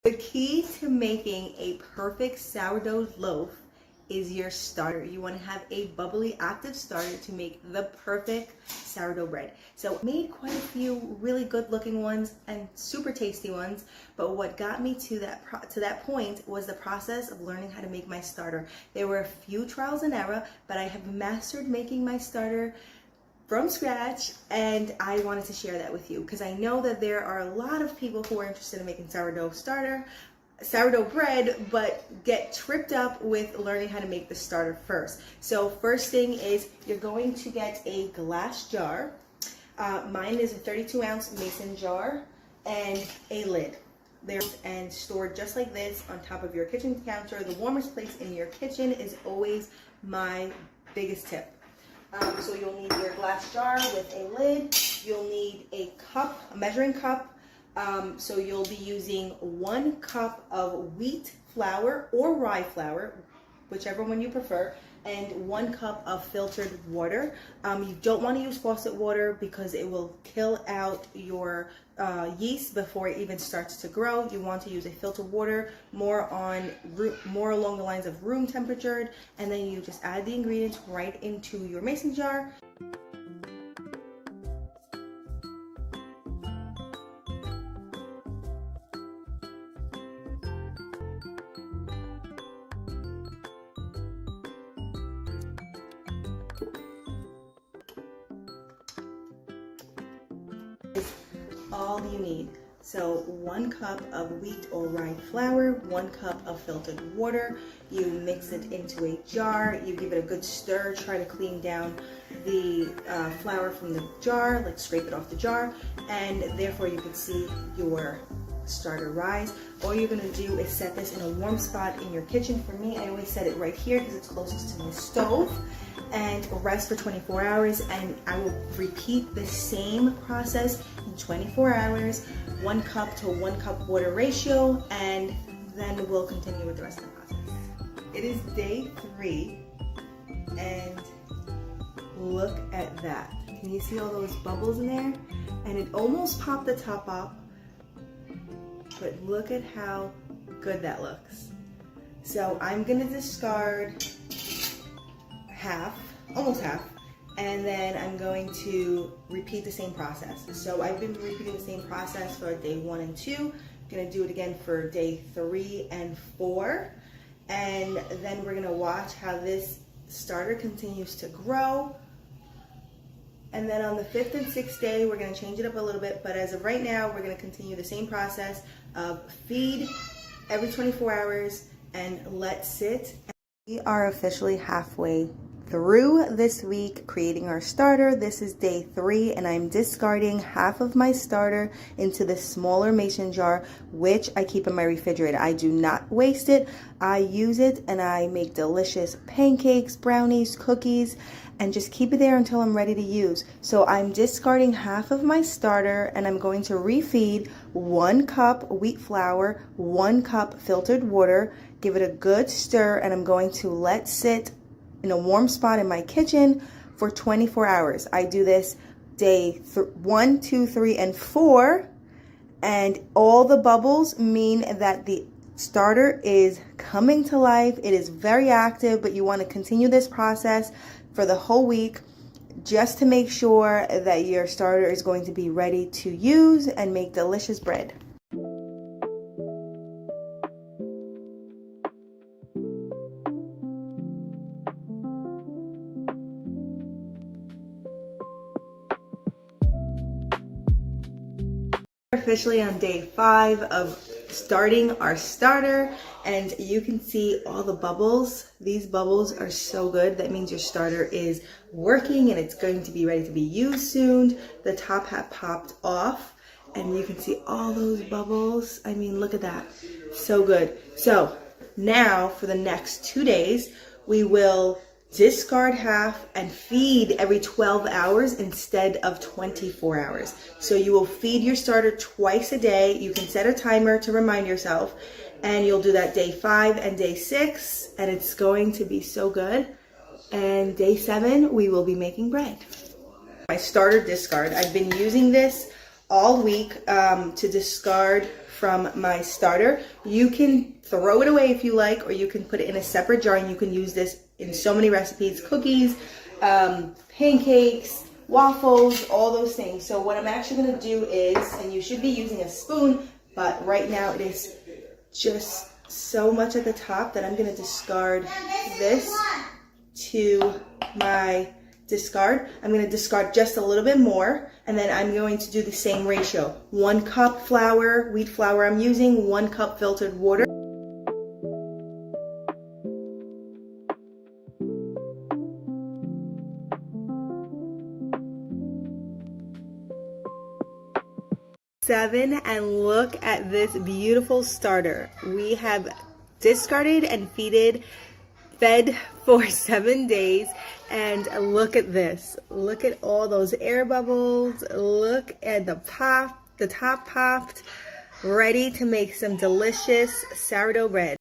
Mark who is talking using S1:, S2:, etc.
S1: The key to making a perfect sourdough loaf is your starter. You want to have a bubbly, active starter to make the perfect sourdough bread. So I made quite a few really good looking ones and super tasty ones, but what got me to that point was the process of learning how to make my starter. There were a few trials and error, but I have mastered making my starter from scratch, and I wanted to share that with you because I know that there are a lot of people who are interested in making sourdough bread, but get tripped up with learning how to make the starter first. So first thing is you're going to get a glass jar. Mine is a 32-ounce mason jar and a lid. And stored just like this on top of your kitchen counter. The warmest place in your kitchen is always my biggest tip. So you'll need your glass jar with a lid. You'll need a cup, a measuring cup. So you'll be using 1 cup of wheat flour or rye flour, whichever one you prefer, and 1 cup of filtered water. You don't want to use faucet water because it will kill out your yeast before it even starts to grow. You want to use a filtered water, more along the lines of room temperature, and then you just add the ingredients right into your mason jar. Is all you need. So 1 cup of wheat or rye flour, 1 cup of filtered water. You mix it into a jar. You give it a good stir. Try to clean down the flour from the jar, like scrape it off the jar, and therefore you can see your starter rise. All you're going to do is set this in a warm spot in your kitchen. For me, I always set it right here because it's closest to my stove, and rest for 24 hours, and I will repeat the same process in 24 hours, 1 cup to 1 cup water ratio, and then we'll continue with the rest of the process. It is day 3, and look at that. Can you see all those bubbles in there? And it almost popped the top off, but look at how good that looks. So I'm gonna discard almost half, and then I'm going to repeat the same process. So I've been repeating the same process for day 1 and 2. I'm gonna do it again for day 3 and 4, and then we're gonna watch how this starter continues to grow. And then on the 5th and 6th day, we're gonna change it up a little bit, but as of right now, we're gonna continue the same process of feed every 24 hours and let sit. We are officially halfway through this week creating our starter. This is day 3, and I'm discarding half of my starter into the smaller mason jar, which I keep in my refrigerator. I do not waste it. I use it and I make delicious pancakes, brownies, cookies, and just keep it there until I'm ready to use. So I'm discarding half of my starter, and I'm going to refeed 1 cup wheat flour, 1 cup filtered water, give it a good stir, and I'm going to let sit in a warm spot in my kitchen for 24 hours. I do this day 1, 2, 3, and 4, and all the bubbles mean that the starter is coming to life. It is very active, but you want to continue this process for the whole week just to make sure that your starter is going to be ready to use and make delicious bread. Officially on day 5 of starting our starter, and you can see all the bubbles. These bubbles are so good. That means your starter is working and it's going to be ready to be used soon. The top hat popped off and you can see all those bubbles. I mean, look at that. So good. So now for the next 2 days, we will discard half and feed every 12 hours instead of 24 hours. So you will feed your starter twice a day. You can set a timer to remind yourself, and you'll do that day 5 and day 6, and it's going to be so good. And day 7, we will be making bread. My starter discard, I've been using this all week to discard from my starter. You can throw it away if you like, or you can put it in a separate jar, and you can use this in so many recipes, cookies, pancakes, waffles, all those things. So what I'm actually going to do is, and you should be using a spoon, but right now it is just so much at the top that I'm going to discard this to my discard. I'm going to discard just a little bit more, and then I'm going to do the same ratio. 1 cup flour, wheat flour I'm using, 1 cup filtered water. And look at this beautiful starter. We have discarded and fed for 7 days, and look at this. Look at all those air bubbles. Look at the top popped, ready to make some delicious sourdough bread.